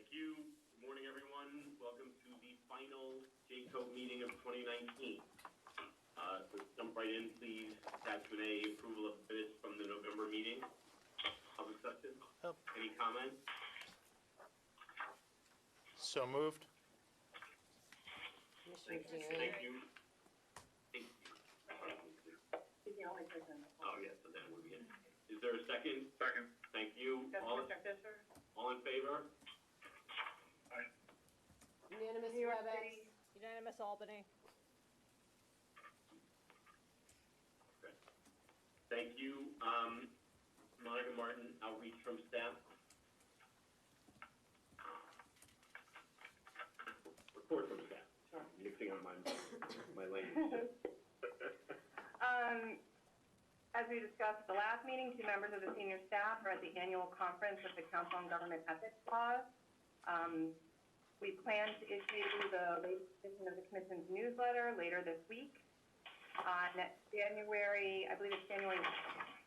Thank you. Good morning, everyone. Welcome to the final JCO meeting of 2019. Let's jump right in, please. Attachment A, approval of minutes from the November meeting. Public session. Oh. Any comments? So moved. Thank you. Thank you. Oh, yes, so then we'll begin. Is there a second? Second. Thank you. All in favor? Aye. Unanimous WebEx. Unanimous Albany. Okay. Thank you. Monica Martin, outreach from staff. Report from staff. Sure. Mixing on my language. As we discussed at the last meeting, 2 members of the senior staff are at the annual conference of the Council on Government Ethics Laws. We plan to issue the latest edition of the Commission's newsletter later this week. On January, I believe it's January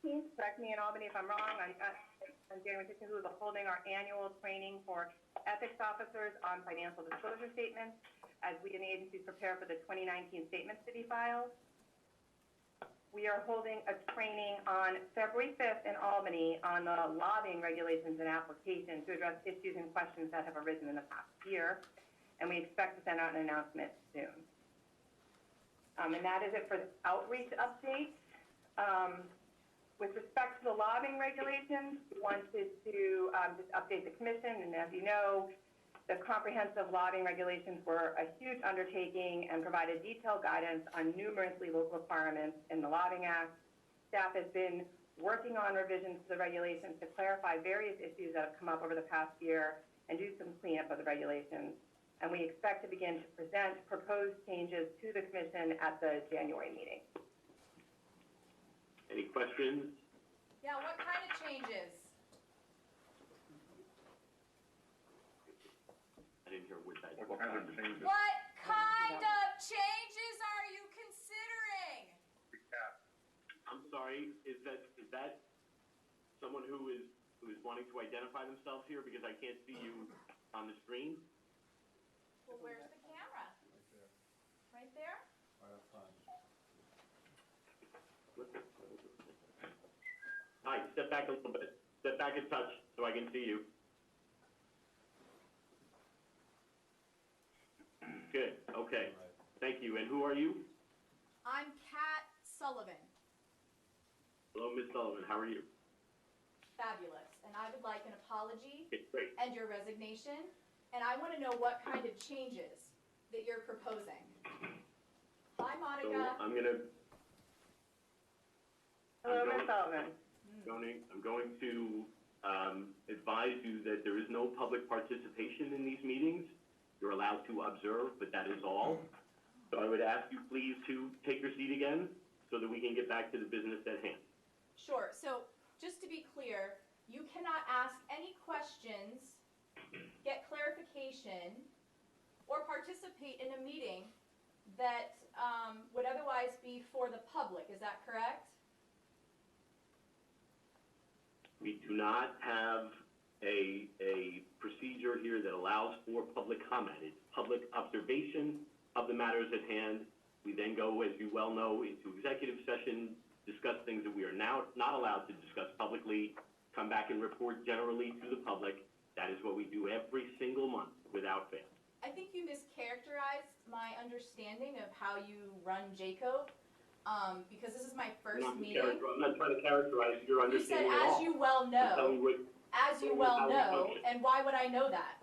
16th, correct me in Albany if I'm wrong, on January 16th, we'll be holding our annual training for ethics officers on financial disclosure statements as we and the agencies prepare for the 2019 statements to be filed. We are holding a training on February 5th in Albany on the lobbying regulations and applications to address issues and questions that have arisen in the past year, and we expect to send out an announcement soon. And that is it for the outreach updates. With respect to the lobbying regulations, we wanted to just update the Commission, and as you know, the comprehensive lobbying regulations were a huge undertaking and provided detailed guidance on numerous legal requirements in the Lobbying Act. Staff has been working on revisions to the regulations to clarify various issues that have come up over the past year and do some cleanup of the regulations. And we expect to begin to present proposed changes to the Commission at the January meeting. Any questions? Yeah, what kind of changes? I didn't hear what that. What kind of changes? What kind of changes are you considering? I'm sorry. Is that someone who is wanting to identify themselves here, because I can't see you on the screen? Well, where's the camera? Right there? Right up front. Hi, step back a little bit. Step back a touch so I can see you. Good, okay. Thank you. And who are you? I'm Kat Sullivan. Hello, Ms. Sullivan. How are you? Fabulous. And I would like an apology Okay, great. and your resignation. And I want to know what kind of changes that you're proposing. Hi, Monica. So I'm going to... Hello, Ms. Sullivan. I'm going to advise you that there is no public participation in these meetings. You're allowed to observe, but that is all. So I would ask you please to take your seat again so that we can get back to the business at hand. Sure. So just to be clear, you cannot ask any questions, get clarification, or participate in a meeting that would otherwise be for the public. Is that correct? We do not have a procedure here that allows for public comment. It's public observation of the matters at hand. We then go, as you well know, into executive session, discuss things that we are now not allowed to discuss publicly, come back and report generally to the public. That is what we do every single month without fail. I think you mischaracterized my understanding of how you run JCO, because this is my first meeting. I'm not trying to characterize your understanding at all. You said, as you well know. As you well know, and why would I know that?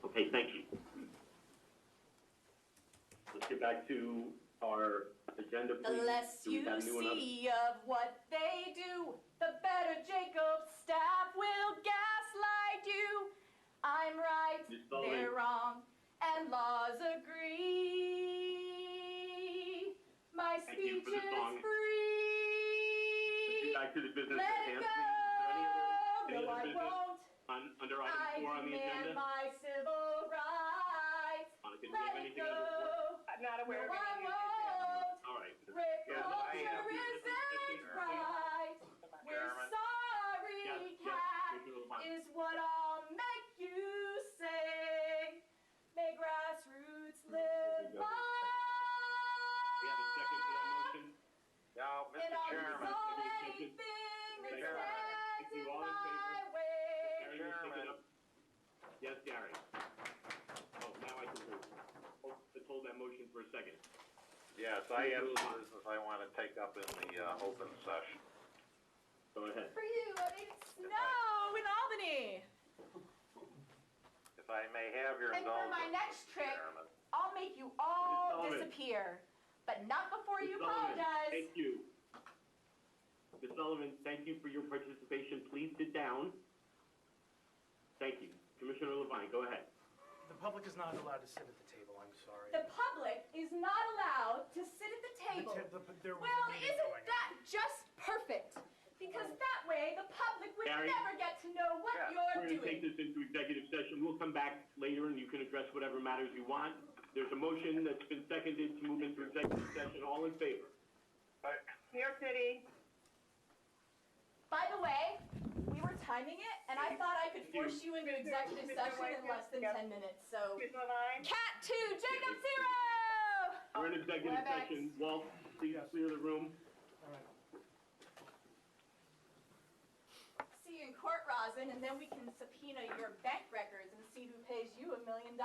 Okay, thank you. Let's get back to our agenda, please. The less you see of what they do, the better Jacob's staff will gaslight you. I'm right, they're wrong, and laws agree. My speech is free. Back to the business Let at it hand, go. please. Is there any other No, I business won't. under item 4 on the I demand agenda? my civil rights. Monica, do you have Let it anything under 4? go. I'm not aware No, of I any won't. All right. Rape culture isn't right. We're sorry, Yes, Cat Commissioner Lamont. is what for a second. Yes, I have some business I want to take up in the open session. Go ahead. For you, I made it snow in Albany. If I may have your And for indulgence, my next Mr. trick, Chairman. I'll make you all Ms. Sullivan. disappear, but not before you Ms. Sullivan, apologize. Thank you. Ms. Sullivan, thank you for your participation. Please sit down. Thank you. Commissioner Levine, go ahead. The public is not allowed to sit at the table, I'm sorry. The public is not allowed to sit at the table. There was Well, a meeting isn't going on. that just perfect? Because that way, the public would Gary? never get to know what Yeah. you're We're going to take doing. this into executive session. We'll come back later and you can address whatever matters you want. There's a motion that's been seconded to move into executive session. All in favor? New York City. By the way, we were timing it, and I thought I could force you into executive session in less than 10 minutes, so. Commissioner Levine? Cat 2, Jacob 0! We're in executive WebEx. session. Walt, please Yes. clear the room. All right. See you in court, Rosin, and then we can subpoena your bank records and see who pays you $1 million.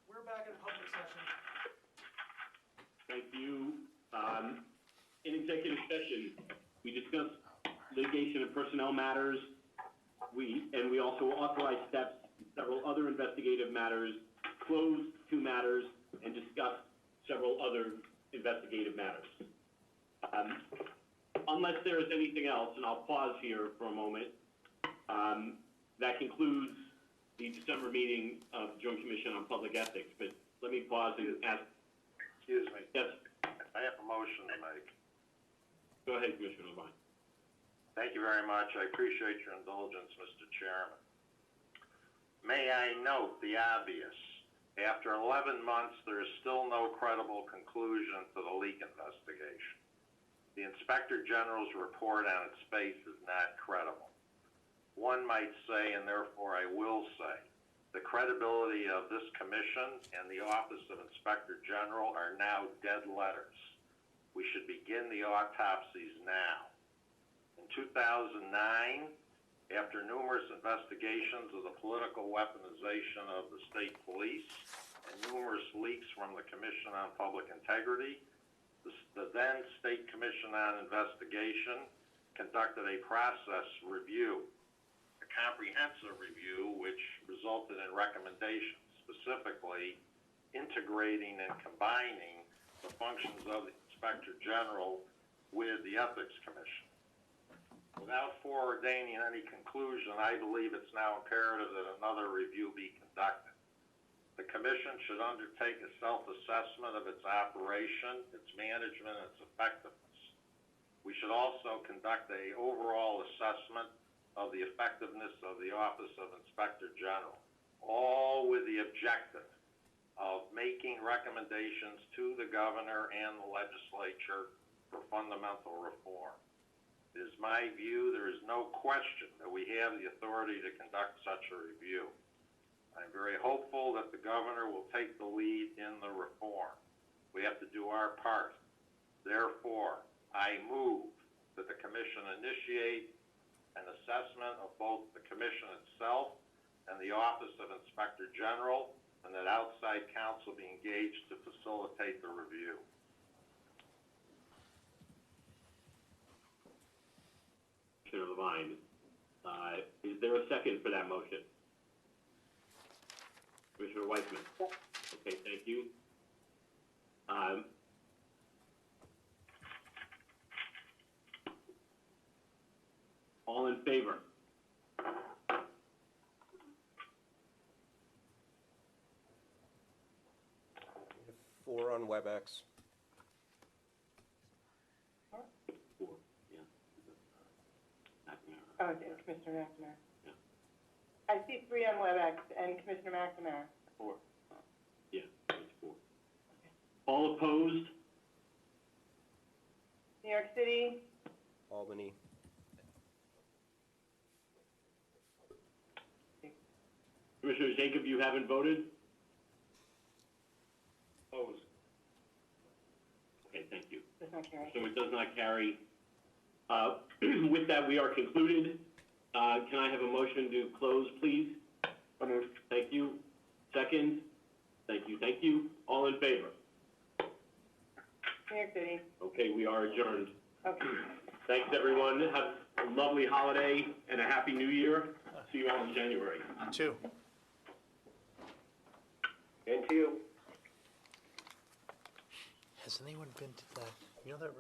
We're back in public session. Thank you. In executive session, we discussed litigation and personnel matters. We also authorized steps in several other investigative matters, closed 2 matters, and discussed several other investigative matters. Unless there is anything else, and I'll pause here for a moment, that concludes the December meeting of the Joint Commission on Public Ethics. But let me pause and ask, Excuse me, yes, I have a motion to make. go ahead, Commissioner Levine. Thank you very much. I appreciate your indulgence, Mr. Chairman. May I note the obvious? After 11 months, there is still no credible conclusion to the leak investigation. The Inspector General's report on its face is not credible. One might say, and therefore I will say, the credibility of this commission and the Office of Inspector General are now dead letters. We should begin the autopsies now. In 2009, after numerous investigations of the political weaponization of the state police and numerous leaks from the Commission on Public Integrity, the then State Commission on Investigation conducted a process review, a comprehensive review which resulted in recommendations, specifically integrating and combining the functions of the Inspector General with the Ethics Commission. Without foreordaining any conclusion, I believe it's now imperative that another review be conducted. The Commission should undertake a self-assessment of its operation, its management, and its effectiveness. We should also conduct an overall assessment of the effectiveness of the Office of Inspector General, all with the objective of making recommendations to the Governor and the Legislature for fundamental reform. It is my view there is no question that we have the authority to conduct such a review. I'm very hopeful that the Governor will take the lead in the reform. We have to do our part. Therefore, I move that the Commission initiate an assessment of both the Commission itself and the Office of Inspector General, and that outside counsel be engaged to facilitate the review. Commissioner Levine, is there a second for that motion? Commissioner Weissman? Okay, thank you. All in favor? Four on WebEx. 4, yeah. McNamara. Oh, it's Commissioner McNamara. Yeah. I see 3 on WebEx and Commissioner McNamara. 4. Yeah, it's 4. All opposed? York City, Albany. Commissioner Jacob, you haven't voted? Opposed. Okay, thank you. does not carry. So it does not carry. With that, we are concluded. Can I have a motion to close, please? Thank you. Second? Thank you, thank you. All in favor? New York City, Okay, we are adjourned. okay. Thanks, everyone. Have a lovely holiday and a happy new year. See you all in January. 2. And to you. Has anyone been to that, you know that